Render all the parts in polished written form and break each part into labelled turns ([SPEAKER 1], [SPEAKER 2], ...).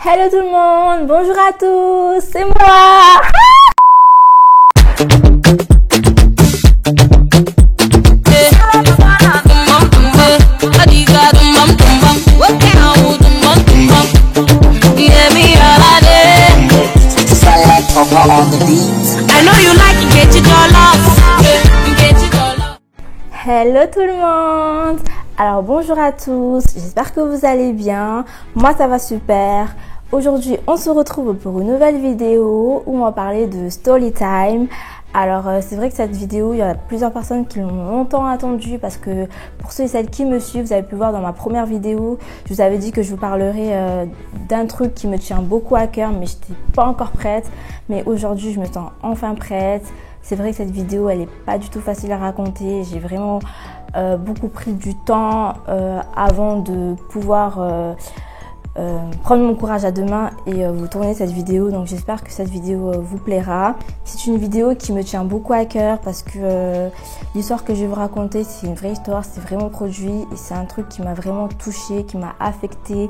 [SPEAKER 1] Hello tout le monde, bonjour à tous, c'est moi. Hello tout le monde. Alors bonjour à tous, j'espère que vous allez bien. Moi ça va super. Aujourd'hui on se retrouve pour une nouvelle vidéo où on va parler de story time. Alors c'est vrai que cette vidéo, il y a plusieurs personnes qui l'ont longtemps attendue parce que pour ceux et celles qui me suivent, vous avez pu voir dans ma première vidéo, je vous avais dit que je vous parlerai d'un truc qui me tient beaucoup à cœur, mais je n'étais pas encore prête. Mais aujourd'hui je me sens enfin prête. C'est vrai que cette vidéo, elle n'est pas du tout facile à raconter. J'ai vraiment beaucoup pris du temps avant de pouvoir prendre mon courage à deux mains et vous tourner cette vidéo. Donc j'espère que cette vidéo vous plaira. C'est une vidéo qui me tient beaucoup à cœur parce que l'histoire que je vais vous raconter, c'est une vraie histoire, c'est vraiment produit et c'est un truc qui m'a vraiment touchée, qui m'a affectée,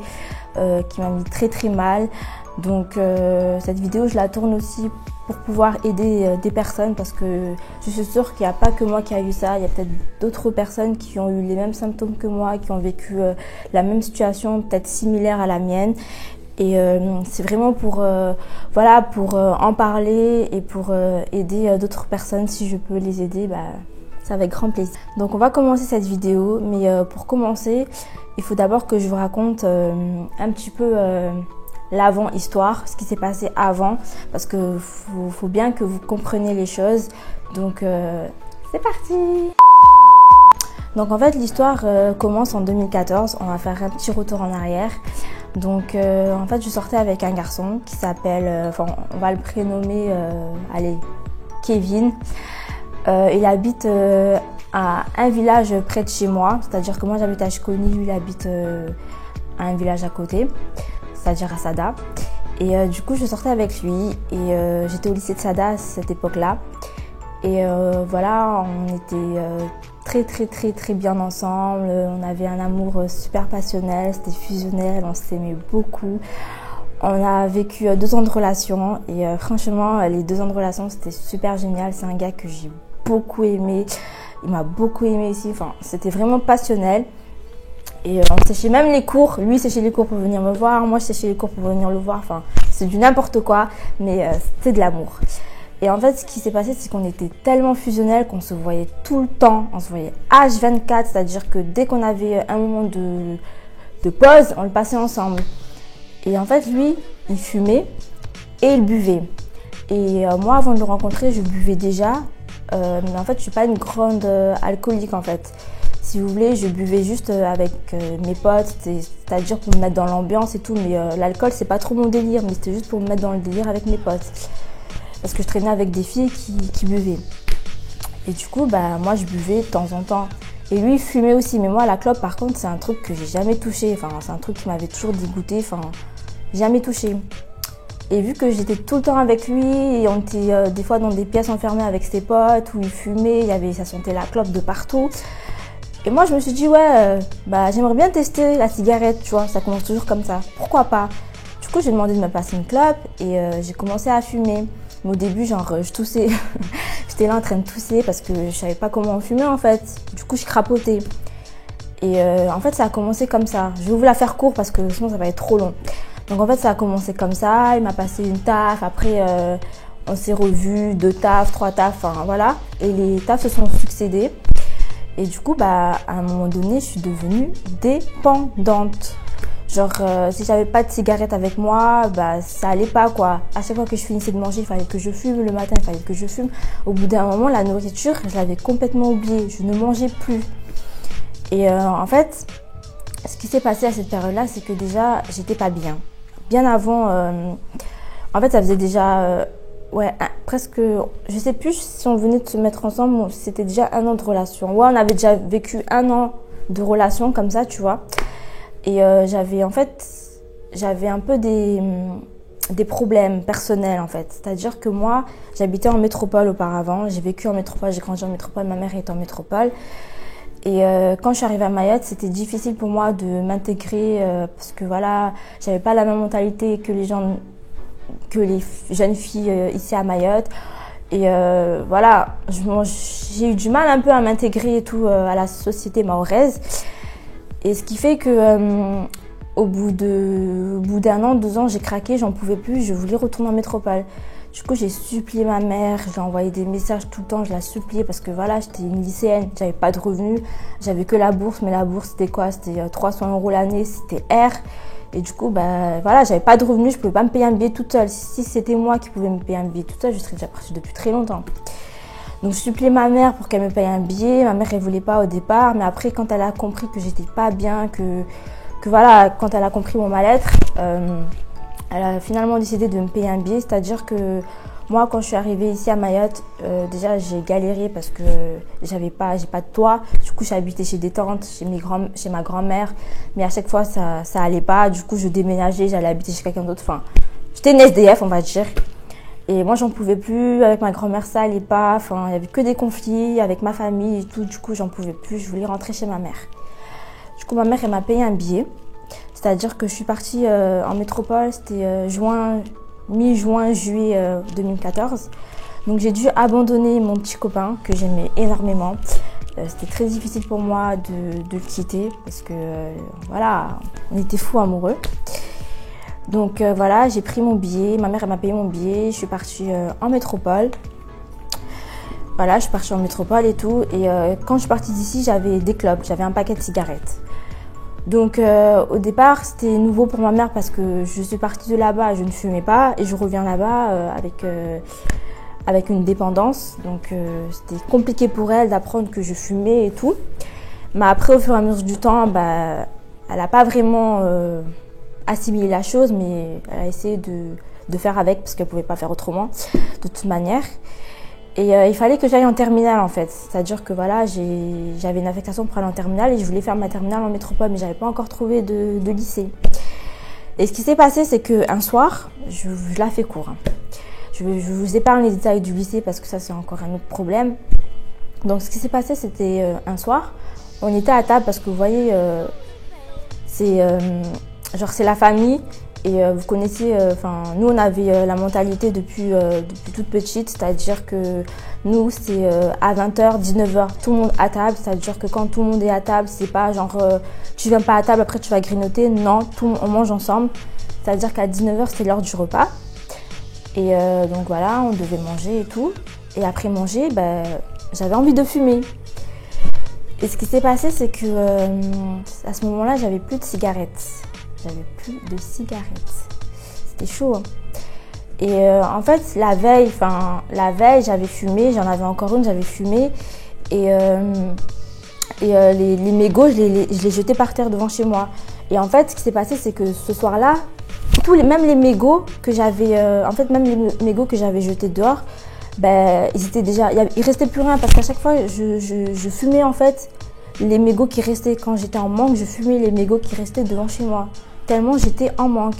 [SPEAKER 1] qui m'a mis très très mal. Donc cette vidéo, je la tourne aussi pour pouvoir aider des personnes parce que je suis sûre qu'il n'y a pas que moi qui a eu ça, il y a peut-être d'autres personnes qui ont eu les mêmes symptômes que moi, qui ont vécu la même situation, peut-être similaire à la mienne. Et c'est vraiment pour, voilà, pour en parler et pour aider d'autres personnes. Si je peux les aider, c'est avec grand plaisir. Donc on va commencer cette vidéo, mais pour commencer, il faut d'abord que je vous raconte un petit peu l'avant-histoire, ce qui s'est passé avant, parce que faut bien que vous compreniez les choses. Donc c'est parti. Donc en fait l'histoire commence en 2014, on va faire un petit retour en arrière. Donc en fait je sortais avec un garçon qui s'appelle, on va le prénommer, allez, Kevin. Il habite à un village près de chez moi, c'est-à-dire que moi j'habite à Chiconi, lui il habite à un village à côté, c'est-à-dire à Sada. Et du coup je sortais avec lui et j'étais au lycée de Sada à cette époque-là. Et voilà, on était très bien ensemble, on avait un amour super passionnel, c'était fusionnel, on s'aimait beaucoup. On a vécu 2 ans de relation et franchement les 2 ans de relation c'était super génial. C'est un gars que j'ai beaucoup aimé, il m'a beaucoup aimé ici, enfin c'était vraiment passionnel. Et on séchait même les cours, lui séchait les cours pour venir me voir, moi je séchais les cours pour venir le voir, enfin c'est du n'importe quoi, mais c'était de l'amour. Et en fait ce qui s'est passé c'est qu'on était tellement fusionnels qu'on se voyait tout le temps, on se voyait H24, c'est-à-dire que dès qu'on avait un moment de pause, on le passait ensemble. Et en fait lui, il fumait et il buvait. Et moi avant de le rencontrer, je buvais déjà, mais en fait je suis pas une grande alcoolique en fait. Si vous voulez, je buvais juste avec mes potes, c'est-à-dire pour me mettre dans l'ambiance et tout, mais l'alcool c'est pas trop mon délire, mais c'était juste pour me mettre dans le délire avec mes potes. Parce que je traînais avec des filles qui buvaient. Et du coup, moi je buvais de temps en temps. Et lui il fumait aussi, mais moi la clope par contre c'est un truc que j'ai jamais touché, enfin c'est un truc qui m'avait toujours dégoûté, enfin jamais touché. Et vu que j'étais tout le temps avec lui et on était des fois dans des pièces enfermées avec ses potes où il fumait, ça sentait la clope de partout. Et moi je me suis dit ouais, j'aimerais bien tester la cigarette, tu vois, ça commence toujours comme ça, pourquoi pas. Du coup j'ai demandé de me passer une clope et j'ai commencé à fumer. Mais au début je toussais, j'étais là en train de tousser parce que je savais pas comment on fumait en fait. Du coup je crapotais. Et en fait ça a commencé comme ça. Je vais vous la faire court parce que sinon ça va être trop long. Donc en fait ça a commencé comme ça, il m'a passé une taf, après on s'est revus, 2 tafs, 3 tafs, enfin voilà. Et les tafs se sont succédés. Et du coup, à un moment donné, je suis devenue dépendante. Genre, si j'avais pas de cigarette avec moi, ça allait pas, quoi. À chaque fois que je finissais de manger, il fallait que je fume. Le matin, il fallait que je fume. Au bout d'un moment, la nourriture, je l'avais complètement oubliée. Je ne mangeais plus. Et en fait, ce qui s'est passé à cette période-là, c'est que déjà, j'étais pas bien. Bien avant, en fait, ça faisait déjà... presque, je sais plus si on venait de se mettre ensemble, c'était déjà 1 an de relation. Ouais, on avait déjà vécu 1 an de relation comme ça, tu vois. Et j'avais un peu des problèmes personnels en fait. C'est-à-dire que moi, j'habitais en métropole auparavant, j'ai vécu en métropole, j'ai grandi en métropole, ma mère est en métropole. Et quand je suis arrivée à Mayotte, c'était difficile pour moi de m'intégrer parce que voilà, j'avais pas la même mentalité que les jeunes filles ici à Mayotte. Et voilà, j'ai eu du mal un peu à m'intégrer et tout à la société mahoraise. Et ce qui fait que au bout d'un an, 2 ans, j'ai craqué, j'en pouvais plus, je voulais retourner en métropole. Du coup, j'ai supplié ma mère, je lui ai envoyé des messages tout le temps, je la suppliais parce que voilà, j'étais une lycéenne, j'avais pas de revenus, j'avais que la bourse, mais la bourse c'était quoi? C'était 300 € l'année, c'était R. Et du coup, bah voilà, j'avais pas de revenus, je pouvais pas me payer un billet toute seule. Si c'était moi qui pouvais me payer un billet toute seule, je serais déjà partie depuis très longtemps. Donc je suppliais ma mère pour qu'elle me paye un billet. Ma mère elle voulait pas au départ, mais après quand elle a compris que j'étais pas bien, que voilà, quand elle a compris mon mal-être, elle a finalement décidé de me payer un billet, c'est-à-dire que moi, quand je suis arrivée ici à Mayotte, déjà j'ai galéré parce que j'ai pas de toit. Du coup, j'ai habité chez des tantes, chez ma grand-mère, mais à chaque fois ça allait pas. Du coup, je déménageais, j'allais habiter chez quelqu'un d'autre. Enfin, j'étais une SDF, on va dire. Et moi, j'en pouvais plus. Avec ma grand-mère, ça allait pas. Enfin, il y avait que des conflits avec ma famille et tout. Du coup, j'en pouvais plus. Je voulais rentrer chez ma mère. Du coup, ma mère, elle m'a payé un billet. C'est-à-dire que je suis partie en métropole, c'était mi-juin, juillet 2014. Donc j'ai dû abandonner mon petit copain que j'aimais énormément. C'était très difficile pour moi de le quitter parce que voilà, on était fous amoureux. Donc voilà, j'ai pris mon billet, ma mère elle m'a payé mon billet, je suis partie en métropole. Voilà, je suis partie en métropole et tout. Et quand je suis partie d'ici, j'avais des clopes, j'avais un paquet de cigarettes. Donc au départ, c'était nouveau pour ma mère parce que je suis partie de là-bas, je ne fumais pas et je reviens là-bas avec une dépendance. Donc c'était compliqué pour elle d'apprendre que je fumais et tout. Mais après, au fur et à mesure du temps, bah, elle n'a pas vraiment assimilé la chose, mais elle a essayé de faire avec parce qu'elle ne pouvait pas faire autrement de toute manière. Et il fallait que j'aille en terminale en fait, c'est-à-dire que voilà, j'avais une affectation pour aller en terminale et je voulais faire ma terminale en métropole, mais j'avais pas encore trouvé de lycée. Et ce qui s'est passé, c'est qu'un soir, je la fais court. Je vous épargne les détails du lycée parce que ça c'est encore un autre problème. Donc ce qui s'est passé, c'était un soir, on était à table parce que vous voyez, c'est la famille. Et vous connaissez, nous on avait la mentalité depuis toute petite, c'est-à-dire que nous c'est à 20h, 19h, tout le monde à table, c'est-à-dire que quand tout le monde est à table, c'est pas genre tu viens pas à table, après tu vas grignoter, non, on mange ensemble, c'est-à-dire qu'à 19h c'était l'heure du repas. Et donc voilà, on devait manger et tout, et après manger, j'avais envie de fumer. Et ce qui s'est passé, c'est que à ce moment-là, j'avais plus de cigarettes. J'avais plus de cigarettes. C'était chaud. Hein. Et en fait, la veille, j'avais fumé. J'en avais encore une, j'avais fumé. Et les mégots, je les jetais par terre devant chez moi. Et en fait, ce qui s'est passé, c'est que ce soir-là, même les mégots que j'avais, jetés dehors, ils étaient déjà, il restait plus rien parce qu'à chaque fois, je fumais en fait les mégots qui restaient. Quand j'étais en manque, je fumais les mégots qui restaient devant chez moi. Tellement j'étais en manque.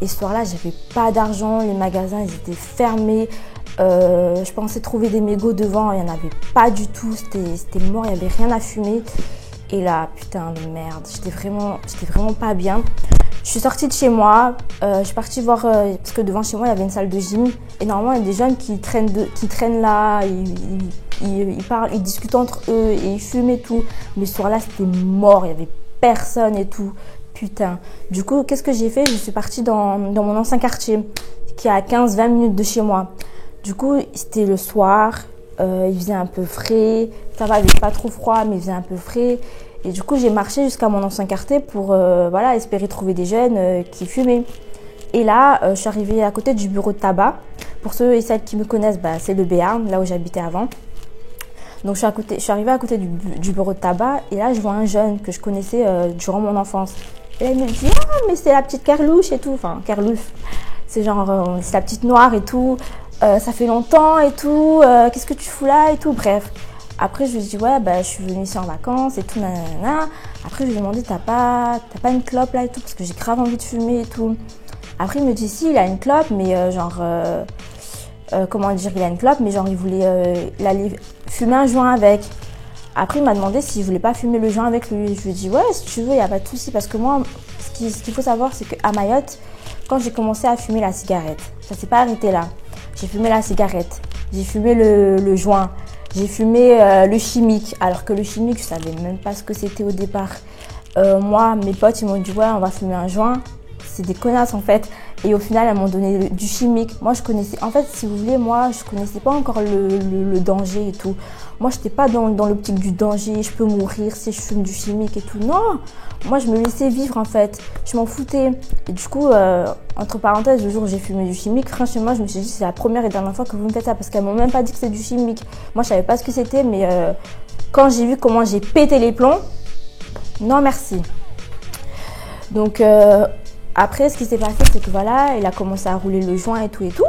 [SPEAKER 1] Et ce soir-là, j'avais pas d'argent, les magasins ils étaient fermés. Je pensais trouver des mégots devant, il n'y en avait pas du tout, c'était mort, il n'y avait rien à fumer. Et là, putain de merde, j'étais vraiment pas bien. Je suis sortie de chez moi, je suis partie voir, parce que devant chez moi il y avait une salle de gym. Et normalement il y a des jeunes qui traînent là, ils parlent, ils discutent entre eux et ils fument et tout. Mais ce soir-là c'était mort, il n'y avait personne et tout. Putain. Du coup, qu'est-ce que j'ai fait? Je suis partie dans mon ancien quartier, qui est à 15-20 minutes de chez moi. Du coup, c'était le soir, il faisait un peu frais. Ça va, il faisait pas trop froid, mais il faisait un peu frais. Et du coup, j'ai marché jusqu'à mon ancien quartier pour espérer trouver des jeunes qui fumaient. Et là, je suis arrivée à côté du bureau de tabac. Pour ceux et celles qui me connaissent, c'est le Béarn, là où j'habitais avant. Donc je suis arrivée à côté du bureau de tabac et là je vois un jeune que je connaissais durant mon enfance. Et là il me dit « Ah mais c'est la petite Carlouche et tout », enfin Carlouche, c'est genre c'est la petite noire et tout, ça fait longtemps et tout, qu'est-ce que tu fous là et tout, bref. Après je lui dis « Ouais je suis venue ici en vacances et tout, nanana ». Après je lui ai demandé « T'as pas une clope là et tout » parce que j'ai grave envie de fumer et tout. Après il me dit « Si, il a une clope mais comment dire, il a une clope, mais genre il allait fumer un joint avec. » Après, il m'a demandé si je voulais pas fumer le joint avec lui. Je lui ai dit, ouais, si tu veux, il n'y a pas de souci. Parce que moi, ce qu'il faut savoir, c'est qu'à Mayotte, quand j'ai commencé à fumer la cigarette, ça s'est pas arrêté là. J'ai fumé la cigarette, j'ai fumé le joint, j'ai fumé le chimique. Alors que le chimique, je savais même pas ce que c'était au départ. Moi, mes potes, ils m'ont dit, ouais, on va fumer un joint. C'est des connasses en fait. Et au final, elles m'ont donné du chimique. Moi, je connaissais, en fait, si vous voulez, moi, je connaissais pas encore le danger et tout. Moi, j'étais pas dans l'optique du danger, je peux mourir si je fume du chimique et tout. Non, moi, je me laissais vivre en fait. Je m'en foutais. Et du coup, entre parenthèses, le jour où j'ai fumé du chimique, franchement, je me suis dit, c'est la première et dernière fois que vous me faites ça. Parce qu'elles m'ont même pas dit que c'était du chimique. Moi, je savais pas ce que c'était, mais quand j'ai vu comment j'ai pété les plombs, non merci. Donc, après, ce qui s'est passé, c'est que voilà, il a commencé à rouler le joint et tout et tout.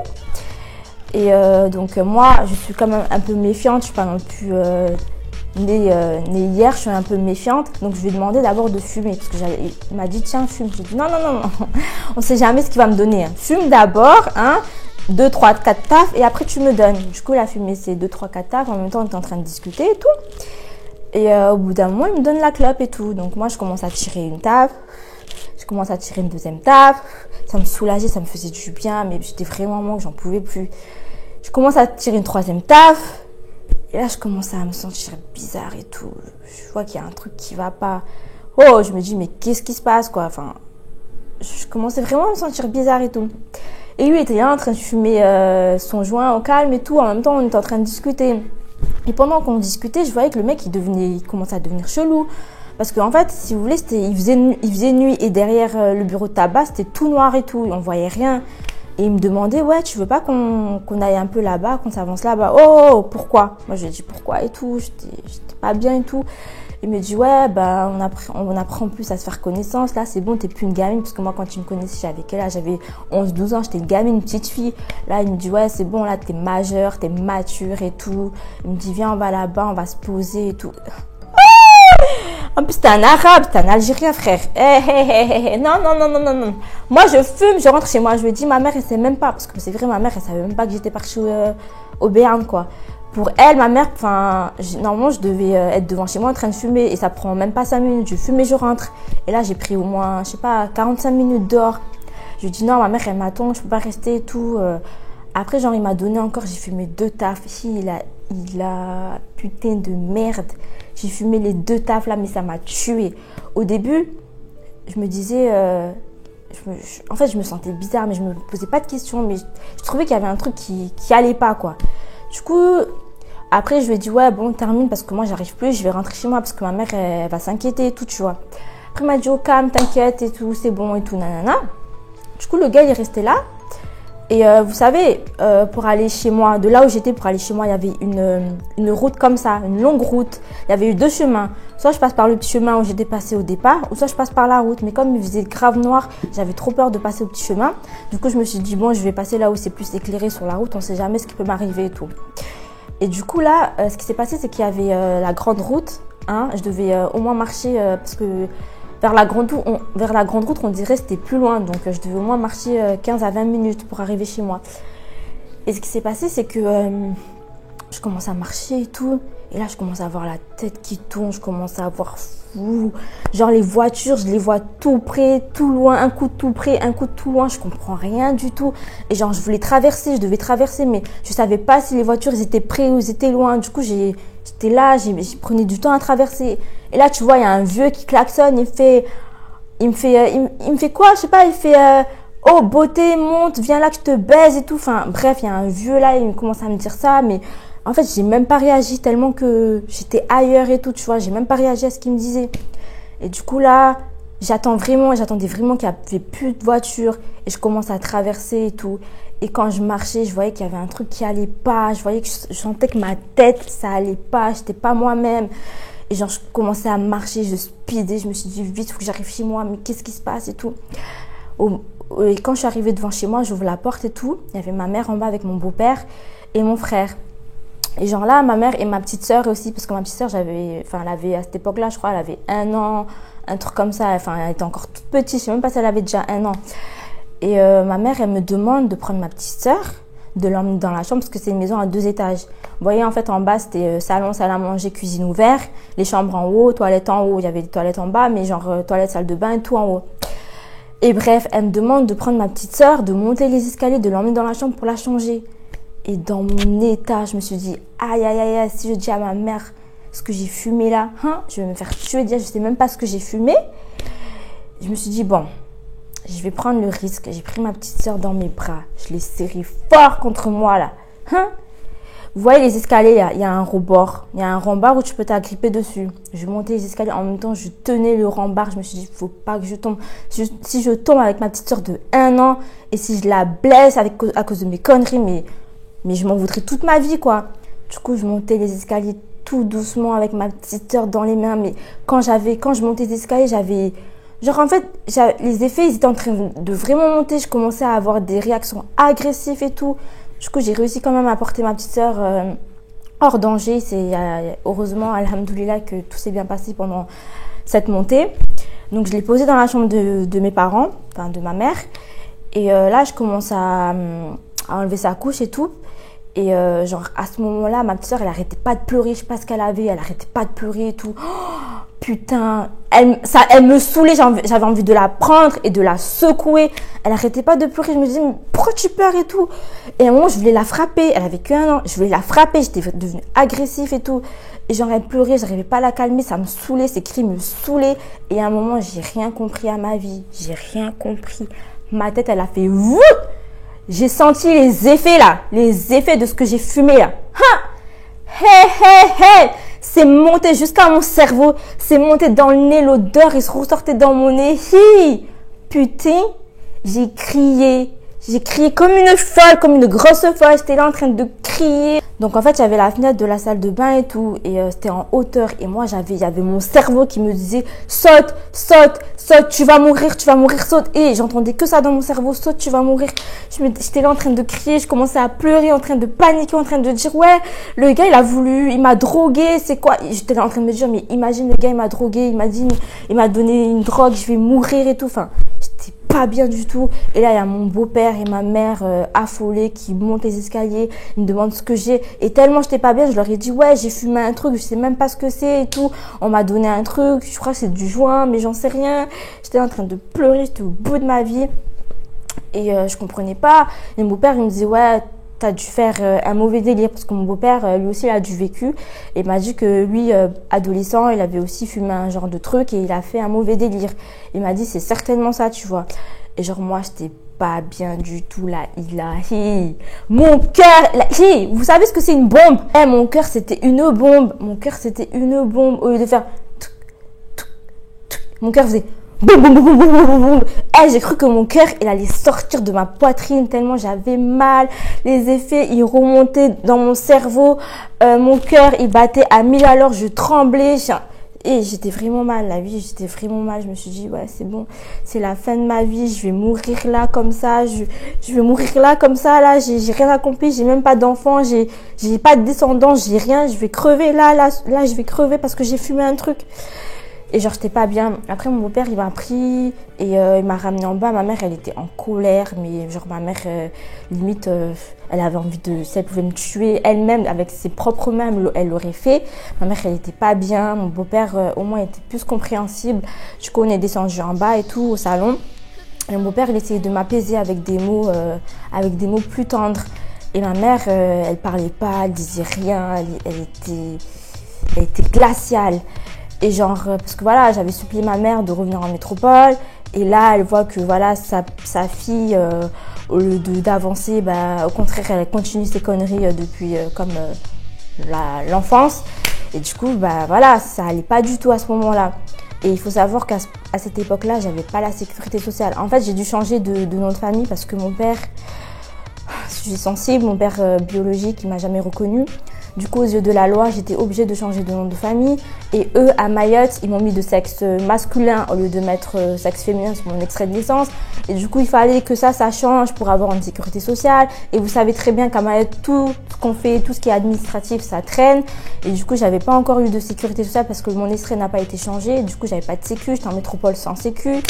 [SPEAKER 1] Et donc, moi, je suis quand même un peu méfiante. Je suis pas non plus née hier, je suis un peu méfiante. Donc, je lui ai demandé d'abord de fumer. Parce qu'il m'a dit, tiens, fume. J'ai dit, non, non, non, non. On sait jamais ce qu'il va me donner. Hein. Fume d'abord, hein, 2, 3, 4 tafs et après, tu me donnes. Du coup, il a fumé ses 2, 3, 4 tafs. En même temps, on était en train de discuter et tout. Et au bout d'un moment, il me donne la clope et tout. Donc, moi, je commence à tirer une taf. Je commence à tirer une deuxième taf. Ça me soulageait, ça me faisait du bien, mais j'étais vraiment que j'en pouvais plus. Je commence à tirer une troisième taf. Et là, je commence à me sentir bizarre et tout. Je vois qu'il y a un truc qui va pas. Oh, je me dis, mais qu'est-ce qui se passe, quoi? Enfin, je commençais vraiment à me sentir bizarre et tout. Et lui était là en train de fumer son joint au calme et tout. En même temps, on était en train de discuter. Et pendant qu'on discutait, je voyais que le mec, il commençait à devenir chelou. Parce qu'en fait, si vous voulez, il faisait nuit et derrière le bureau de tabac, c'était tout noir et tout. Et on voyait rien. Et il me demandait, ouais, tu veux pas qu'on aille un peu là-bas, qu'on s'avance là-bas? Oh, pourquoi? Moi, je lui ai dit pourquoi et tout. J'étais pas bien et tout. Il me dit, ouais, bah, on apprend plus à se faire connaissance. Là, c'est bon, t'es plus une gamine. Parce que moi, quand tu me connaissais, j'avais quel âge? J'avais 11, 12 ans. J'étais une gamine, une petite fille. Là, il me dit, ouais, c'est bon, là, t'es majeure, t'es mature et tout. Il me dit, viens, on va là-bas, on va se poser et tout. En plus, t'es un arabe, t'es un algérien, frère. Non, non, non, non, non, non. Moi, je fume, je rentre chez moi. Je me dis, ma mère, elle sait même pas. Parce que c'est vrai, ma mère, elle savait même pas que j'étais partie au Béarn, quoi. Pour elle, ma mère, enfin, normalement, je devais être devant chez moi en train de fumer. Et ça prend même pas 5 minutes. Je fume et je rentre. Et là, j'ai pris au moins, je sais pas, 45 minutes dehors. Je lui dis, non, ma mère, elle m'attend, je peux pas rester et tout. Après, genre, il m'a donné encore, j'ai fumé 2 tafs. Il a putain de merde. J'ai fumé les 2 tafs là, mais ça m'a tué. Au début, je me disais, en fait, je me sentais bizarre, mais je me posais pas de questions. Mais je trouvais qu'il y avait un truc qui allait pas, quoi. Du coup, après, je lui ai dit, ouais, bon, termine, parce que moi, j'arrive plus, je vais rentrer chez moi, parce que ma mère, elle va s'inquiéter et tout, tu vois. Après, il m'a dit, oh, calme, t'inquiète et tout, c'est bon et tout, nanana. Du coup, le gars, il est resté là. Et vous savez, pour aller chez moi, de là où j'étais pour aller chez moi, il y avait une route comme ça, une longue route. Il y avait eu 2 chemins. Soit je passe par le petit chemin où j'étais passée au départ, ou soit je passe par la route. Mais comme il faisait grave noir, j'avais trop peur de passer au petit chemin. Du coup, je me suis dit, bon, je vais passer là où c'est plus éclairé sur la route. On sait jamais ce qui peut m'arriver et tout. Et du coup, là, ce qui s'est passé, c'est qu'il y avait la grande route. Hein, je devais au moins marcher parce que... Vers la grande route, on dirait que c'était plus loin. Donc, je devais au moins marcher 15 à 20 minutes pour arriver chez moi. Et ce qui s'est passé, c'est que je commence à marcher et tout. Et là, je commence à avoir la tête qui tourne. Je commence à avoir fou. Genre, les voitures, je les vois tout près, tout loin. Un coup de tout près, un coup de tout loin. Je comprends rien du tout. Et genre, je voulais traverser, je devais traverser. Mais je savais pas si les voitures, ils étaient près ou ils étaient loin. Du coup, j'étais là, je prenais du temps à traverser. Et là, tu vois, il y a un vieux qui klaxonne, il me fait quoi? Je sais pas, il fait, oh, beauté, monte, viens là que je te baise et tout. Enfin, bref, il y a un vieux là, il commence à me dire ça, mais en fait, j'ai même pas réagi tellement que j'étais ailleurs et tout, tu vois, j'ai même pas réagi à ce qu'il me disait. Et du coup, là, j'attendais vraiment qu'il y avait plus de voiture et je commence à traverser et tout. Et quand je marchais, je voyais qu'il y avait un truc qui allait pas, je sentais que ma tête, ça allait pas, j'étais pas moi-même. Et genre, je commençais à marcher, je speedais, je me suis dit, vite, il faut que j'arrive chez moi, mais qu'est-ce qui se passe et tout. Et quand je suis arrivée devant chez moi, j'ouvre la porte et tout. Il y avait ma mère en bas avec mon beau-père et mon frère. Et genre là, ma mère et ma petite sœur aussi, parce que ma petite sœur, elle avait à cette époque-là, je crois, elle avait 1 an, un truc comme ça. Enfin, elle était encore toute petite, je sais même pas si elle avait déjà 1 an. Et ma mère, elle me demande de prendre ma petite sœur, de l'emmener dans la chambre parce que c'est une maison à 2 étages. Vous voyez, en fait, en bas, c'était salon, salle à manger, cuisine ouvert, les chambres en haut, toilettes en haut. Il y avait des toilettes en bas, mais genre toilettes, salle de bain et tout en haut. Et bref, elle me demande de prendre ma petite sœur, de monter les escaliers, de l'emmener dans la chambre pour la changer. Et dans mon état, je me suis dit, aïe, aïe, aïe, si je dis à ma mère ce que j'ai fumé là, hein, je vais me faire tuer, dire, je sais même pas ce que j'ai fumé. Je me suis dit, bon, je vais prendre le risque. J'ai pris ma petite sœur dans mes bras. Je l'ai serrée fort contre moi là. Hein? Vous voyez les escaliers là, il y a un rebord. Il y a un rempart où tu peux t'agripper dessus. Je montais les escaliers. En même temps, je tenais le rempart. Je me suis dit, faut pas que je tombe. Si je tombe avec ma petite sœur de 1 an et si je la blesse à cause de mes conneries, mais je m'en voudrais toute ma vie quoi. Du coup, je montais les escaliers tout doucement avec ma petite sœur dans les mains. Mais quand je montais les escaliers, j'avais... Genre en fait, les effets, ils étaient en train de vraiment monter. Je commençais à avoir des réactions agressives et tout. Du coup, j'ai réussi quand même à porter ma petite sœur hors danger. C'est heureusement, alhamdoulilah, que tout s'est bien passé pendant cette montée. Donc, je l'ai posée dans la chambre de mes parents, enfin de ma mère. Et là, je commence à enlever sa couche et tout. Et genre à ce moment-là, ma petite sœur, elle arrêtait pas de pleurer. Je sais pas ce qu'elle avait. Elle arrêtait pas de pleurer et tout. Oh, putain, elle me saoulait. J'avais envie de la prendre et de la secouer. Elle arrêtait pas de pleurer. Je me disais, mais pourquoi tu pleures et tout? Et à un moment, je voulais la frapper. Elle avait que 1 an. Je voulais la frapper. J'étais devenue agressive et tout. Et genre, elle pleurait. J'arrivais pas à la calmer. Ça me saoulait. Ses cris me saoulaient. Et à un moment, j'ai rien compris à ma vie. J'ai rien compris. Ma tête, elle a fait wouh! J'ai senti les effets là, les effets de ce que j'ai fumé là. Ha! Hé, hé, hé! C'est monté jusqu'à mon cerveau, c'est monté dans le nez, l'odeur, il se ressortait dans mon nez. Hi! Putain, j'ai crié comme une folle, comme une grosse folle. J'étais là en train de crier. Donc en fait, j'avais la fenêtre de la salle de bain et tout, et c'était en hauteur. Et moi, il y avait mon cerveau qui me disait saute, saute, saute, tu vas mourir, saute. Et j'entendais que ça dans mon cerveau, saute, tu vas mourir. J'étais là en train de crier, je commençais à pleurer, en train de paniquer, en train de dire ouais, le gars il m'a drogué, c'est quoi? J'étais là en train de me dire mais imagine le gars il m'a drogué, il m'a donné une drogue, je vais mourir et tout. Enfin, j'étais pas bien du tout. Et là, il y a mon beau-père et ma mère affolés qui montent les escaliers. Ils me demandent ce que j'ai. Et tellement j'étais pas bien, je leur ai dit ouais, j'ai fumé un truc, je sais même pas ce que c'est et tout. On m'a donné un truc, je crois que c'est du joint, mais j'en sais rien. J'étais en train de pleurer, j'étais au bout de ma vie. Et je comprenais pas. Et mon beau-père, il me disait ouais, t'as dû faire un mauvais délire, parce que mon beau-père, lui aussi, il a du vécu. Et il m'a dit que lui, adolescent, il avait aussi fumé un genre de truc et il a fait un mauvais délire. Il m'a dit, c'est certainement ça, tu vois. Et genre, moi, j'étais pas bien du tout, là. Mon cœur, vous savez ce que c'est une bombe? Mon cœur, c'était une bombe. Au lieu de faire... Mon cœur faisait... Boum, boum, boum, boum, boum, boum, boum. J'ai cru que mon cœur, il allait sortir de ma poitrine tellement j'avais mal. Les effets, ils remontaient dans mon cerveau. Mon cœur, il battait à 1000 à l'heure. Je tremblais. Et j'étais vraiment mal, la vie, j'étais vraiment mal. Je me suis dit, ouais, c'est bon. C'est la fin de ma vie. Je vais mourir là, comme ça. Je vais mourir là, comme ça. Là, j'ai rien accompli. J'ai même pas d'enfant. J'ai pas de descendants. J'ai rien. Je vais crever là, je vais crever parce que j'ai fumé un truc. Et genre, j'étais pas bien. Après, mon beau-père, il m'a pris et il m'a ramené en bas. Ma mère, elle était en colère. Mais genre, ma mère, limite, elle avait envie de... Si elle pouvait me tuer elle-même, avec ses propres mains, elle l'aurait fait. Ma mère, elle était pas bien. Mon beau-père, au moins, était plus compréhensible. Du coup, on est descendu en bas et tout, au salon. Et mon beau-père, il essayait de m'apaiser avec des mots plus tendres. Et ma mère, elle parlait pas, elle disait rien. Elle était glaciale. Et genre, parce que voilà, j'avais supplié ma mère de revenir en métropole. Et là, elle voit que voilà, sa fille, au lieu d'avancer, bah, au contraire, elle continue ses conneries depuis comme l'enfance. Et du coup, bah voilà, ça allait pas du tout à ce moment-là. Et il faut savoir qu'à cette époque-là, j'avais pas la sécurité sociale. En fait, j'ai dû changer de nom de famille parce que mon père, je suis sensible, mon père biologique, il m'a jamais reconnue. Du coup, aux yeux de la loi, j'étais obligée de changer de nom de famille. Et eux, à Mayotte, ils m'ont mis de sexe masculin au lieu de mettre sexe féminin sur mon extrait de naissance. Et du coup, il fallait que ça change pour avoir une sécurité sociale. Et vous savez très bien qu'à Mayotte, tout ce qu'on fait, tout ce qui est administratif, ça traîne. Et du coup, j'avais pas encore eu de sécurité sociale parce que mon extrait n'a pas été changé. Et du coup, j'avais pas de sécu. J'étais en métropole sans sécu.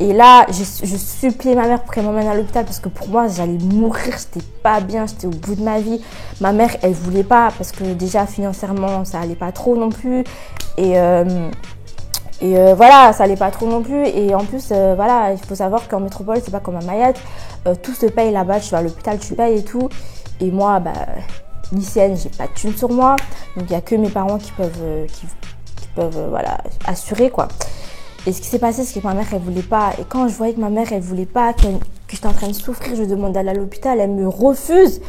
[SPEAKER 1] Et là, je suppliais ma mère pour qu'elle m'emmène à l'hôpital parce que pour moi, j'allais mourir, j'étais pas bien, j'étais au bout de ma vie. Ma mère, elle voulait pas parce que déjà financièrement, ça allait pas trop non plus. Et voilà, ça allait pas trop non plus. Et en plus, voilà, il faut savoir qu'en métropole, c'est pas comme à Mayotte. Tout se paye là-bas, tu vas à l'hôpital, tu payes et tout. Et moi, bah, lycéenne, j'ai pas de thune sur moi. Donc il y a que mes parents qui peuvent voilà, assurer quoi. Et ce qui s'est passé, c'est que ma mère, elle voulait pas. Et quand je voyais que ma mère, elle voulait pas, que j'étais en train de souffrir, je demande d'aller à l'hôpital, elle me refuse.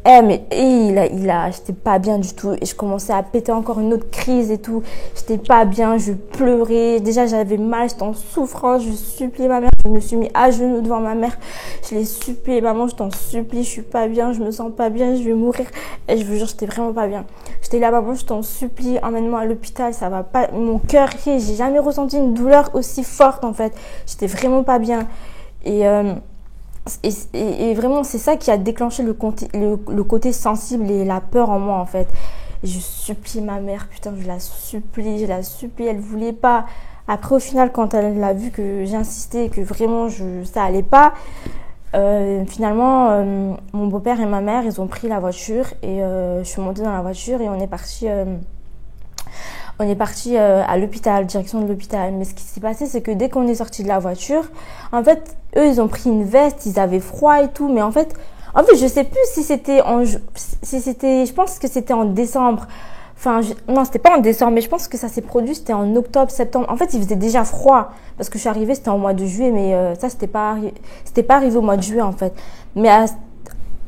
[SPEAKER 1] J'étais pas bien du tout. Et je commençais à péter encore une autre crise et tout. J'étais pas bien, je pleurais. Déjà, j'avais mal, j'étais en souffrance. Je suppliais ma mère. Je me suis mis à genoux devant ma mère. Je l'ai supplié. Maman, je t'en supplie, je suis pas bien, je me sens pas bien, je vais mourir. Et je vous jure, j'étais vraiment pas bien. J'étais là, maman, je t'en supplie, emmène-moi à l'hôpital, ça va pas. Mon cœur, j'ai jamais ressenti une douleur aussi forte en fait. J'étais vraiment pas bien. Et vraiment, c'est ça qui a déclenché le côté sensible et la peur en moi, en fait. Et je supplie ma mère, putain, je la supplie, elle voulait pas. Après, au final, quand elle a vu que j'insistais et que vraiment, ça allait pas, finalement, mon beau-père et ma mère, ils ont pris la voiture et je suis montée dans la voiture et on est parti à l'hôpital, direction de l'hôpital. Mais ce qui s'est passé, c'est que dès qu'on est sorti de la voiture, en fait, eux, ils ont pris une veste, ils avaient froid et tout. Mais en fait, je sais plus si c'était je pense que c'était en décembre. Enfin, non, c'était pas en décembre, mais je pense que ça s'est produit, c'était en octobre, septembre. En fait, il faisait déjà froid. Parce que je suis arrivée, c'était en mois de juillet, mais ça, c'était pas arrivé au mois de juillet, en fait. Mais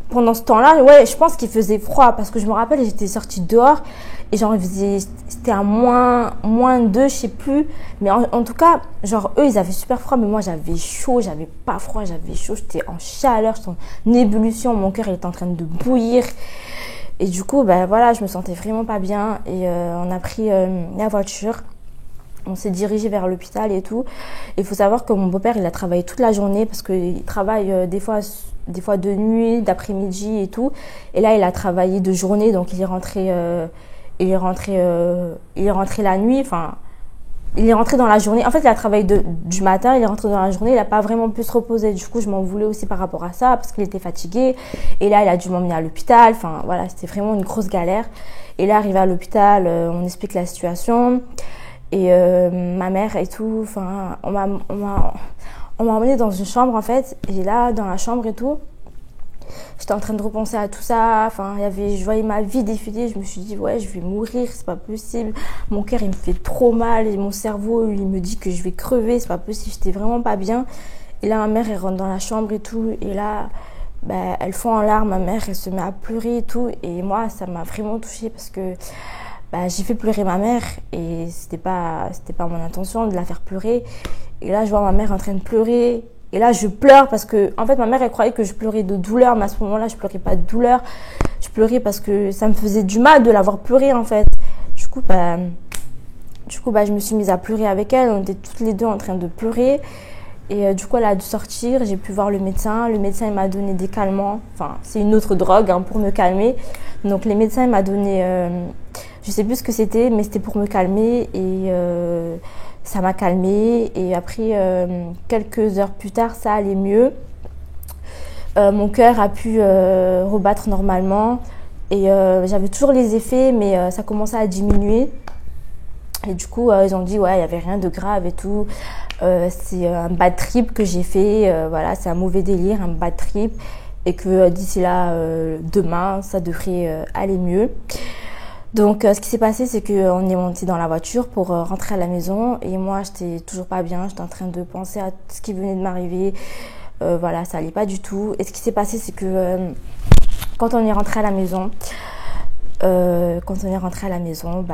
[SPEAKER 1] pendant ce temps-là, ouais, je pense qu'il faisait froid. Parce que je me rappelle, j'étais sortie dehors. Et genre, c'était à moins 2, je sais plus. Mais en tout cas, genre, eux, ils avaient super froid. Mais moi, j'avais chaud, j'avais pas froid, j'avais chaud. J'étais en chaleur, j'étais en ébullition. Mon cœur, il était en train de bouillir. Et du coup, ben voilà, je me sentais vraiment pas bien. Et on a pris la voiture. On s'est dirigé vers l'hôpital et tout. Il faut savoir que mon beau-père, il a travaillé toute la journée. Parce qu'il travaille des fois de nuit, d'après-midi et tout. Et là, il a travaillé de journée. Donc, il est rentré la nuit, enfin, il est rentré dans la journée. En fait, il a travaillé du matin, il est rentré dans la journée, il n'a pas vraiment pu se reposer. Du coup, je m'en voulais aussi par rapport à ça, parce qu'il était fatigué. Et là, il a dû m'emmener à l'hôpital. Enfin, voilà, c'était vraiment une grosse galère. Et là, arrivé à l'hôpital, on explique la situation. Et ma mère et tout, enfin, on m'a emmenée dans une chambre, en fait. Et là, dans la chambre et tout, j'étais en train de repenser à tout ça. Enfin, je voyais ma vie défiler. Je me suis dit, ouais, je vais mourir, c'est pas possible. Mon cœur, il me fait trop mal. Et mon cerveau, il me dit que je vais crever, c'est pas possible. J'étais vraiment pas bien. Et là, ma mère, elle rentre dans la chambre et tout. Et là, bah, elle fond en larmes. Ma mère, elle se met à pleurer et tout. Et moi, ça m'a vraiment touchée parce que bah, j'ai fait pleurer ma mère. Et c'était pas mon intention de la faire pleurer. Et là, je vois ma mère en train de pleurer. Et là, je pleure parce que, en fait, ma mère, elle croyait que je pleurais de douleur, mais à ce moment-là, je pleurais pas de douleur. Je pleurais parce que ça me faisait du mal de la voir pleurer, en fait. Du coup, je me suis mise à pleurer avec elle. On était toutes les deux en train de pleurer. Et du coup, elle a dû sortir. J'ai pu voir le médecin. Le médecin, il m'a donné des calmants. Enfin, c'est une autre drogue hein, pour me calmer. Donc, les médecins, il m'a donné, je sais plus ce que c'était, mais c'était pour me calmer. Et ça m'a calmée et après, quelques heures plus tard, ça allait mieux. Mon cœur a pu rebattre normalement et j'avais toujours les effets, mais ça commençait à diminuer. Et du coup, ils ont dit, ouais, il n'y avait rien de grave et tout. C'est un bad trip que j'ai fait. Voilà, c'est un mauvais délire, un bad trip. Et que d'ici là, demain, ça devrait aller mieux. Donc, ce qui s'est passé, c'est qu'on est monté dans la voiture pour rentrer à la maison. Et moi, j'étais toujours pas bien. J'étais en train de penser à ce qui venait de m'arriver. Voilà, ça allait pas du tout. Et ce qui s'est passé, c'est que quand on est rentré à la maison, bah,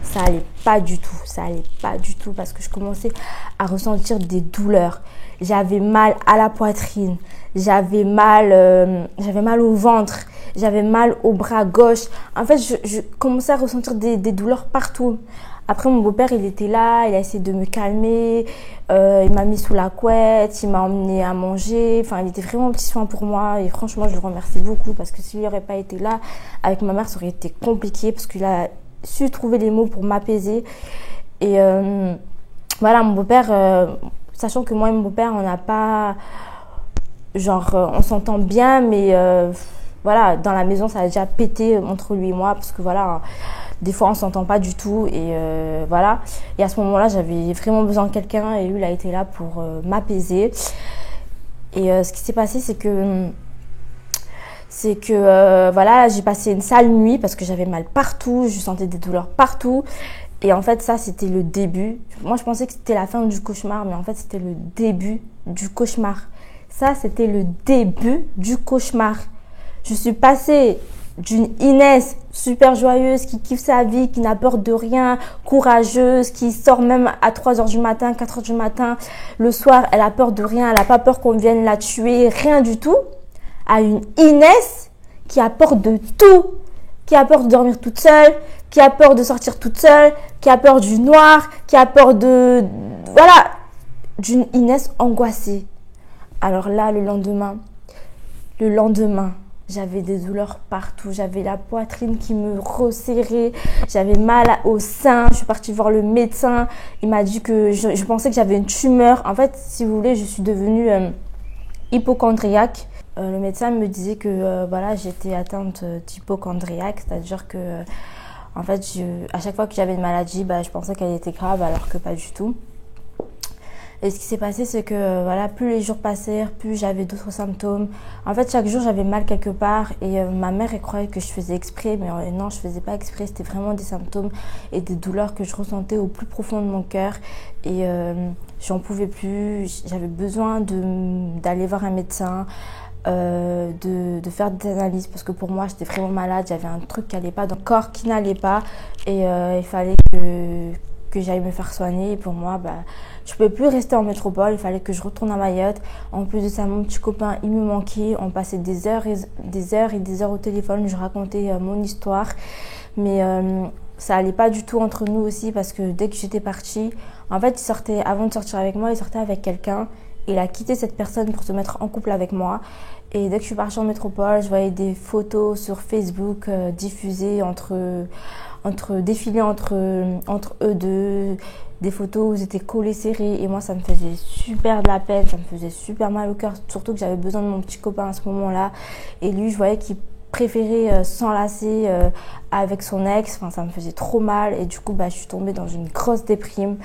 [SPEAKER 1] ça allait pas du tout. Ça allait pas du tout parce que je commençais à ressentir des douleurs. J'avais mal à la poitrine. J'avais mal au ventre. J'avais mal au bras gauche. En fait, je commençais à ressentir des douleurs partout. Après, mon beau-père, il était là. Il a essayé de me calmer. Il m'a mis sous la couette. Il m'a emmené à manger. Enfin, il était vraiment petit soin pour moi. Et franchement, je le remercie beaucoup parce que s'il n'aurait pas été là, avec ma mère, ça aurait été compliqué parce qu'il a su trouver les mots pour m'apaiser. Et voilà, mon beau-père... sachant que moi et mon beau-père, on n'a pas, genre, on s'entend bien, mais voilà, dans la maison, ça a déjà pété entre lui et moi, parce que voilà, des fois, on s'entend pas du tout, et voilà. Et à ce moment-là, j'avais vraiment besoin de quelqu'un, et lui, il a été là pour m'apaiser. Et ce qui s'est passé, c'est que voilà, j'ai passé une sale nuit parce que j'avais mal partout, je sentais des douleurs partout. Et en fait, ça, c'était le début. Moi, je pensais que c'était la fin du cauchemar, mais en fait, c'était le début du cauchemar. Ça, c'était le début du cauchemar. Je suis passée d'une Inès super joyeuse, qui kiffe sa vie, qui n'a peur de rien, courageuse, qui sort même à 3h du matin, 4h du matin. Le soir, elle a peur de rien, elle n'a pas peur qu'on vienne la tuer, rien du tout. À une Inès qui a peur de tout, qui a peur de dormir toute seule, qui a peur de sortir toute seule, qui a peur du noir, qui a peur de... Voilà, d'une Inès angoissée. Alors là, le lendemain, j'avais des douleurs partout. J'avais la poitrine qui me resserrait. J'avais mal au sein. Je suis partie voir le médecin. Il m'a dit que je pensais que j'avais une tumeur. En fait, si vous voulez, je suis devenue hypochondriaque. Le médecin me disait que voilà, j'étais atteinte d'hypochondriaque, c'est-à-dire que en fait, à chaque fois que j'avais une maladie, je pensais qu'elle était grave alors que pas du tout. Et ce qui s'est passé, c'est que voilà, plus les jours passèrent, plus j'avais d'autres symptômes. En fait, chaque jour, j'avais mal quelque part et ma mère, elle croyait que je faisais exprès, mais non, je faisais pas exprès. C'était vraiment des symptômes et des douleurs que je ressentais au plus profond de mon cœur et j'en pouvais plus. J'avais besoin d'aller voir un médecin. De faire des analyses parce que pour moi j'étais vraiment malade, j'avais un truc qui n'allait pas dans le corps, qui n'allait pas et il fallait que j'aille me faire soigner et pour moi je pouvais plus rester en métropole, il fallait que je retourne à Mayotte. En plus de ça, mon petit copain il me manquait, on passait des heures et des heures au téléphone, je racontais mon histoire mais ça allait pas du tout entre nous aussi parce que dès que j'étais partie, en fait il sortait, avant de sortir avec moi, il sortait avec quelqu'un. Il a quitté cette personne pour se mettre en couple avec moi. Et dès que je suis partie en métropole, je voyais des photos sur Facebook diffusées défilées entre eux deux. Des photos où ils étaient collés serrés. Et moi, ça me faisait super de la peine, ça me faisait super mal au cœur. Surtout que j'avais besoin de mon petit copain à ce moment-là. Et lui, je voyais qu'il préférait s'enlacer avec son ex. Enfin, ça me faisait trop mal. Et du coup, je suis tombée dans une grosse déprime.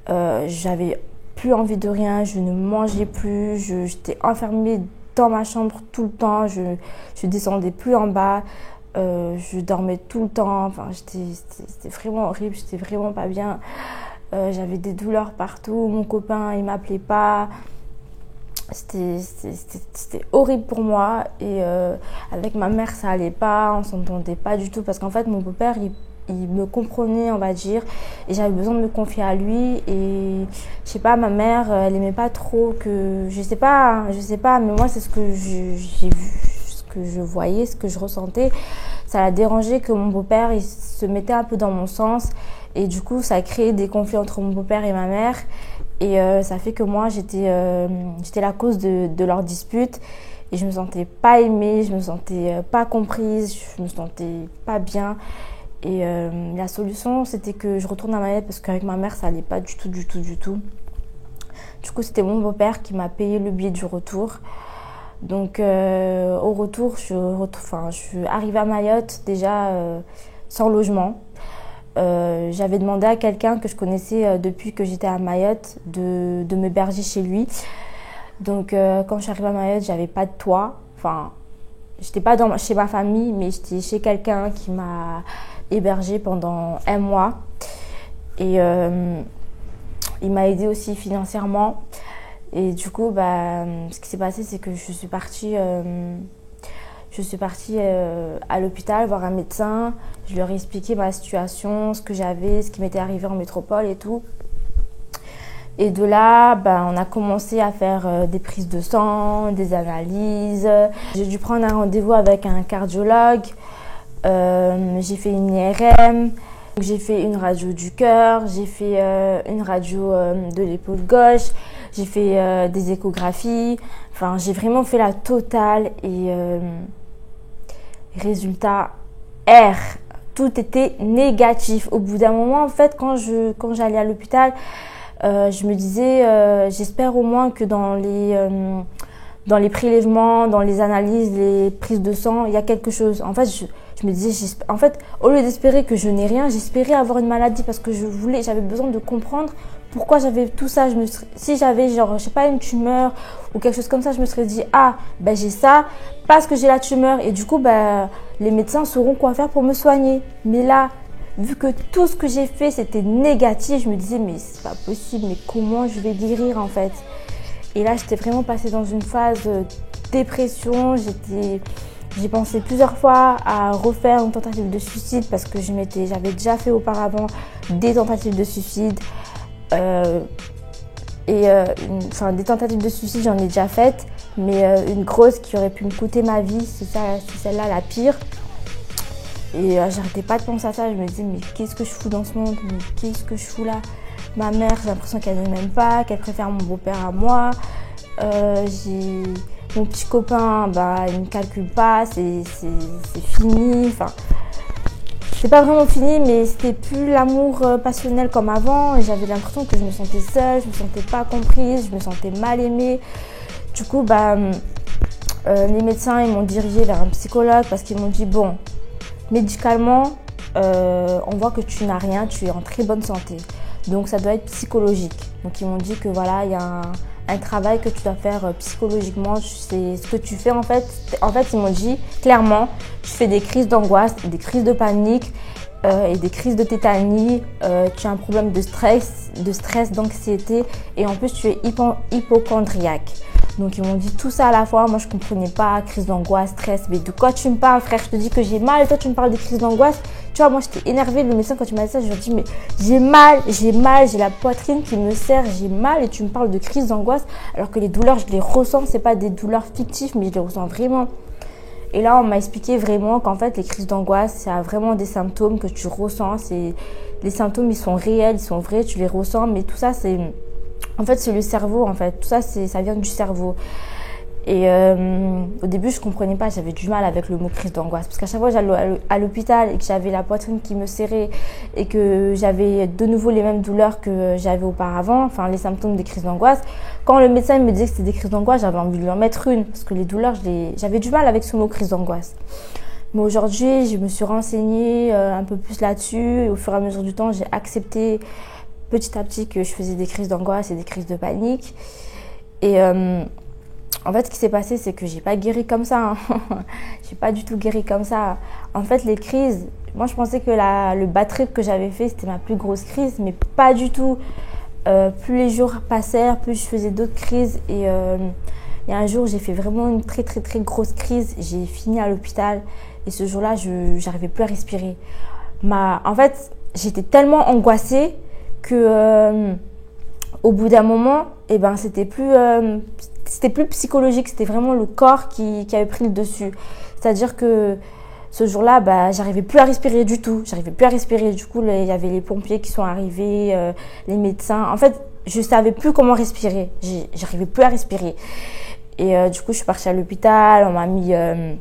[SPEAKER 1] J'avais plus envie de rien, je ne mangeais plus, j'étais enfermée dans ma chambre tout le temps, je descendais plus en bas, je dormais tout le temps, enfin c'était vraiment horrible, j'étais vraiment pas bien, j'avais des douleurs partout, mon copain il m'appelait pas, c'était horrible pour moi et avec ma mère ça allait pas, on s'entendait pas du tout parce qu'en fait mon beau-père il me comprenait, on va dire, et j'avais besoin de me confier à lui et je sais pas, ma mère elle aimait pas trop que, je sais pas, mais moi c'est ce que j'ai vu, ce que je voyais, ce que je ressentais, ça l'a dérangé que mon beau-père il se mettait un peu dans mon sens et du coup ça a créé des conflits entre mon beau-père et ma mère et ça fait que moi j'étais la cause de leur dispute et je me sentais pas aimée, je me sentais pas comprise, je me sentais pas bien. Et la solution, c'était que je retourne à Mayotte parce qu'avec ma mère, ça allait pas du tout. Du coup, c'était mon beau-père qui m'a payé le billet du retour. Donc, au retour, je suis arrivée à Mayotte déjà sans logement. J'avais demandé à quelqu'un que je connaissais depuis que j'étais à Mayotte de m'héberger chez lui. Donc, quand je suis arrivée à Mayotte, j'avais pas de toit. Enfin, j'étais pas chez ma famille, mais j'étais chez quelqu'un qui m'a hébergée pendant 1 mois et il m'a aidé aussi financièrement et du coup ce qui s'est passé c'est que je suis partie à l'hôpital voir un médecin, je leur ai expliqué ma situation, ce que j'avais, ce qui m'était arrivé en métropole et tout. Et de là, on a commencé à faire des prises de sang, des analyses. J'ai dû prendre un rendez-vous avec un cardiologue. J'ai fait une IRM, j'ai fait une radio du cœur, j'ai fait une radio de l'épaule gauche, j'ai fait des échographies. Enfin, j'ai vraiment fait la totale et résultat R. Tout était négatif. Au bout d'un moment, en fait, quand j'allais à l'hôpital, je me disais, j'espère au moins que dans les prélèvements, dans les analyses, les prises de sang, il y a quelque chose. En fait, je me disais, en fait, au lieu d'espérer que je n'ai rien, j'espérais avoir une maladie parce que j'avais besoin de comprendre pourquoi j'avais tout ça. Si j'avais genre, je sais pas, une tumeur ou quelque chose comme ça, je me serais dit, ah, ben j'ai ça parce que j'ai la tumeur et du coup, ben les médecins sauront quoi faire pour me soigner. Mais là, vu que tout ce que j'ai fait, c'était négatif, je me disais, mais c'est pas possible, mais comment je vais guérir en fait? Et là, j'étais vraiment passée dans une phase de dépression. J'ai pensé plusieurs fois à refaire une tentative de suicide parce que j'avais déjà fait auparavant des tentatives de suicide. Des tentatives de suicide, j'en ai déjà faites, mais une grosse qui aurait pu me coûter ma vie, c'est celle-là la pire. Et j'arrêtais pas de penser à ça, je me disais mais qu'est-ce que je fous dans ce monde, mais qu'est-ce que je fous là? Ma mère, j'ai l'impression qu'elle ne m'aime pas, qu'elle préfère mon beau-père à moi. Mon petit copain, bah, il ne me calcule pas, c'est fini. Enfin, c'est pas vraiment fini, mais c'était plus l'amour passionnel comme avant. Et j'avais l'impression que je me sentais seule, je me sentais pas comprise, je me sentais mal aimée. Du coup, bah, les médecins ils m'ont dirigée vers un psychologue parce qu'ils m'ont dit bon, médicalement, on voit que tu n'as rien, tu es en très bonne santé. Donc ça doit être psychologique. Donc ils m'ont dit que voilà, il y a un travail que tu dois faire psychologiquement. C'est ce que tu fais en fait. En fait, ils m'ont dit clairement, tu fais des crises d'angoisse, des crises de panique et des crises de tétanie. Tu as un problème de stress, d'anxiété et en plus tu es hypochondriaque. Donc ils m'ont dit tout ça à la fois. Moi je comprenais pas, crise d'angoisse, stress. Mais de quoi tu me parles, frère? Je te dis que j'ai mal et toi tu me parles des crises d'angoisse. Tu vois, moi j'étais énervée. Le médecin quand tu m'as dit ça, je lui ai dit mais j'ai mal, j'ai la poitrine qui me serre, j'ai mal et tu me parles de crise d'angoisse alors que les douleurs je les ressens, c'est pas des douleurs fictives mais je les ressens vraiment. Et là on m'a expliqué vraiment qu'en fait les crises d'angoisse ça a vraiment des symptômes que tu ressens. Les symptômes ils sont réels, ils sont vrais, tu les ressens, mais tout ça c'est le cerveau en fait. Tout ça ça vient du cerveau. Et au début je comprenais pas, j'avais du mal avec le mot crise d'angoisse parce qu'à chaque fois j'allais à l'hôpital et que j'avais la poitrine qui me serrait et que j'avais de nouveau les mêmes douleurs que j'avais auparavant, enfin les symptômes des crises d'angoisse. Quand le médecin me disait que c'était des crises d'angoisse, j'avais envie de lui en mettre une parce que les douleurs, j'avais du mal avec ce mot crise d'angoisse. Mais aujourd'hui, je me suis renseignée un peu plus là-dessus et au fur et à mesure du temps, j'ai accepté petit à petit que je faisais des crises d'angoisse et des crises de panique. Et en fait, ce qui s'est passé, c'est que j'ai pas guéri comme ça. J'ai pas du tout guéri comme ça. En fait, les crises, moi, je pensais que le bad trip que j'avais fait, c'était ma plus grosse crise, mais pas du tout. Plus les jours passèrent, plus je faisais d'autres crises. Et il y a un jour, j'ai fait vraiment une très, très, très grosse crise. J'ai fini à l'hôpital. Et ce jour-là, je n'arrivais plus à respirer. En fait, j'étais tellement angoissée que au bout d'un moment, eh ben, c'était plus psychologique, c'était vraiment le corps qui avait pris le dessus. C'est-à-dire que ce jour-là, bah, j'arrivais plus à respirer du tout. Du coup, il y avait les pompiers qui sont arrivés, les médecins. En fait, je savais plus comment respirer. J'arrivais plus à respirer. Et du coup, je suis partie à l'hôpital. On m'a mis une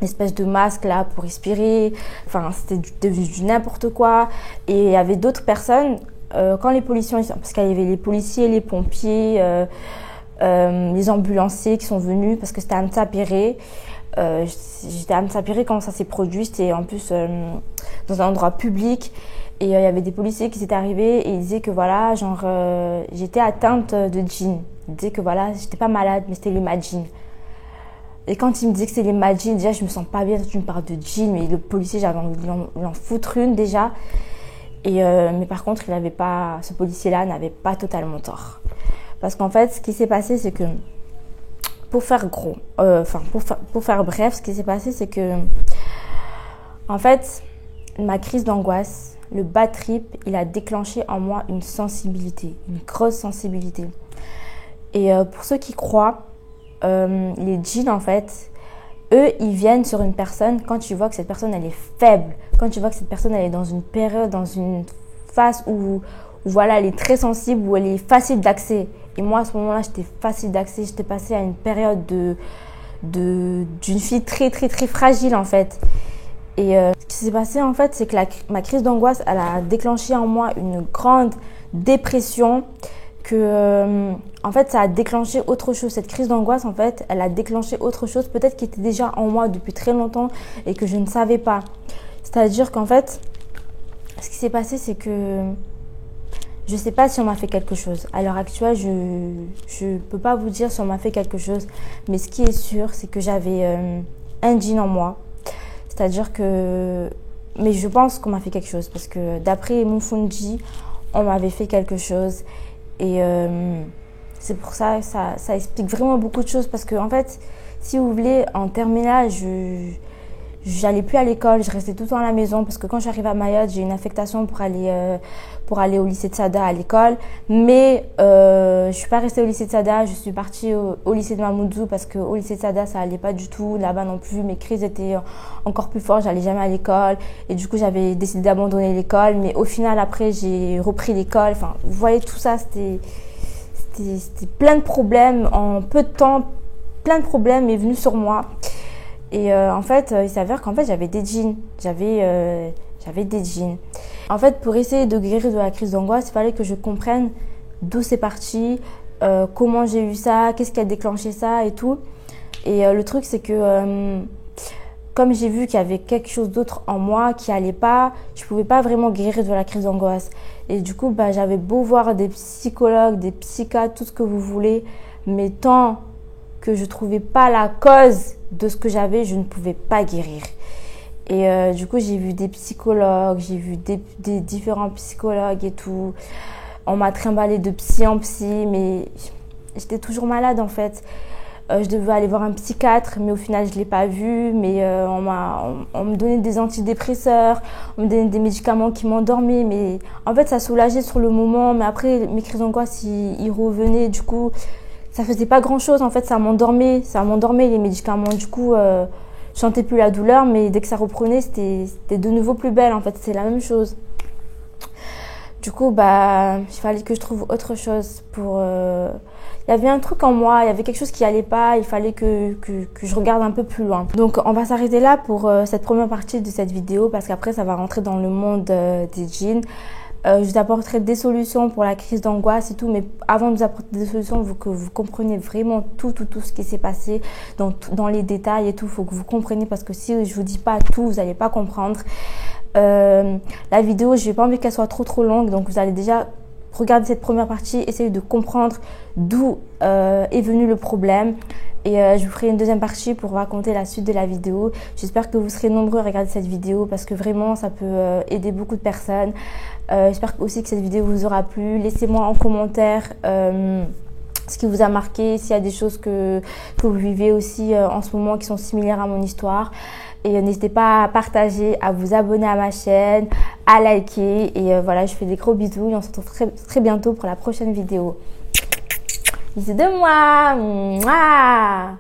[SPEAKER 1] espèce de masque là pour respirer. Enfin, c'était du n'importe quoi. Et il y avait d'autres personnes. Quand les policiers, parce qu'il y avait les policiers, les pompiers, les ambulanciers qui sont venus, parce que c'était à Mtsapéré. J'étais à Mtsapéré quand ça s'est produit, c'était en plus dans un endroit public. Et il y avait des policiers qui étaient arrivés et ils disaient que voilà, genre, j'étais atteinte de djinn. Ils disaient que voilà, j'étais pas malade, mais c'était les madjinns. Et quand ils me disaient que c'était les madjinns, déjà, je me sens pas bien, tu me parles de djinn, mais le policier, j'avais envie de l'en foutre une déjà. Mais par contre, ce policier-là n'avait pas totalement tort. Parce qu'en fait, ce qui s'est passé, c'est que, pour faire bref, ce qui s'est passé, c'est que, en fait, ma crise d'angoisse, le bad trip, il a déclenché en moi une sensibilité, une grosse sensibilité. Et pour ceux qui croient, les djinns, en fait, eux, ils viennent sur une personne quand tu vois que cette personne, elle est faible, quand tu vois que cette personne, elle est dans une période, dans une phase où voilà, elle est très sensible, où elle est facile d'accès. Et moi, à ce moment-là, j'étais facile d'accès. J'étais passée à une période d'une fille très, très, très fragile, en fait. Et ce qui s'est passé, en fait, c'est que ma crise d'angoisse, elle a déclenché en moi une grande dépression que en fait ça a déclenché autre chose. Cette crise d'angoisse, en fait, elle a déclenché autre chose, peut-être qui était déjà en moi depuis très longtemps et que je ne savais pas. C'est-à-dire qu'en fait, ce qui s'est passé, c'est que je ne sais pas si on m'a fait quelque chose. À l'heure actuelle, je ne peux pas vous dire si on m'a fait quelque chose, mais ce qui est sûr, c'est que j'avais un djinn en moi. C'est-à-dire que... Mais je pense qu'on m'a fait quelque chose parce que d'après mon Funji, on m'avait fait quelque chose. Et c'est pour ça, ça explique vraiment beaucoup de choses. Parce que en fait, si vous voulez, en terminale, j'allais plus à l'école, je restais tout le temps à la maison. Parce que quand j'arrive à Mayotte, j'ai une affectation pour aller au lycée de Sada à l'école. Mais je suis pas restée au lycée de Sada, je suis partie au lycée de Mamoudzou. Parce qu'au lycée de Sada, ça allait pas du tout. Là-bas non plus, mes crises étaient encore plus fortes, j'allais jamais à l'école. Et du coup, j'avais décidé d'abandonner l'école. Mais au final, après, j'ai repris l'école. Enfin, vous voyez, tout ça, c'était plein de problèmes. En peu de temps, plein de problèmes est venu sur moi. Et en fait, il s'avère qu'en fait, j'avais des djinns. J'avais des djinns. En fait, pour essayer de guérir de la crise d'angoisse, il fallait que je comprenne d'où c'est parti, comment j'ai eu ça, qu'est-ce qui a déclenché ça et tout. Et le truc, c'est que comme j'ai vu qu'il y avait quelque chose d'autre en moi qui allait pas, je pouvais pas vraiment guérir de la crise d'angoisse. Et du coup, j'avais beau voir des psychologues, des psychiatres, tout ce que vous voulez, mais tant que je trouvais pas la cause de ce que j'avais, je ne pouvais pas guérir. Et du coup, j'ai vu des psychologues, j'ai vu des différents psychologues et tout. On m'a trimballé de psy en psy, mais j'étais toujours malade en fait. Je devais aller voir un psychiatre, mais au final, je ne l'ai pas vu. Mais on me donnait des antidépresseurs, on me donnait des médicaments qui m'endormaient. Mais en fait, ça soulageait sur le moment. Mais après, mes crises d'angoisse, ils revenaient. Du coup, ça faisait pas grand-chose. En fait, ça m'endormait les médicaments. Du coup, je sentais plus la douleur. Mais dès que ça reprenait, c'était de nouveau plus belle. En fait, c'est la même chose. Du coup, il fallait que je trouve autre chose pour... Il y avait un truc en moi, il y avait quelque chose qui allait pas, il fallait que je regarde un peu plus loin. Donc, on va s'arrêter là pour cette première partie de cette vidéo parce qu'après, ça va rentrer dans le monde des djinns. Je vous apporterai des solutions pour la crise d'angoisse et tout, mais avant de vous apporter des solutions, que vous compreniez vraiment tout ce qui s'est passé dans les détails et tout, il faut que vous compreniez parce que si je vous dis pas tout, vous n'allez pas comprendre. La vidéo, je n'ai pas envie qu'elle soit trop longue, donc vous allez déjà regarder cette première partie, essayer de comprendre d'où est venu le problème. Et je vous ferai une deuxième partie pour raconter la suite de la vidéo. J'espère que vous serez nombreux à regarder cette vidéo parce que vraiment, ça peut aider beaucoup de personnes. J'espère aussi que cette vidéo vous aura plu. Laissez-moi en commentaire ce qui vous a marqué, s'il y a des choses que vous vivez aussi en ce moment qui sont similaires à mon histoire. Et n'hésitez pas à partager, à vous abonner à ma chaîne, à liker. Et voilà, je fais des gros bisous et on se retrouve très bientôt pour la prochaine vidéo. Bisous de moi. Mouah.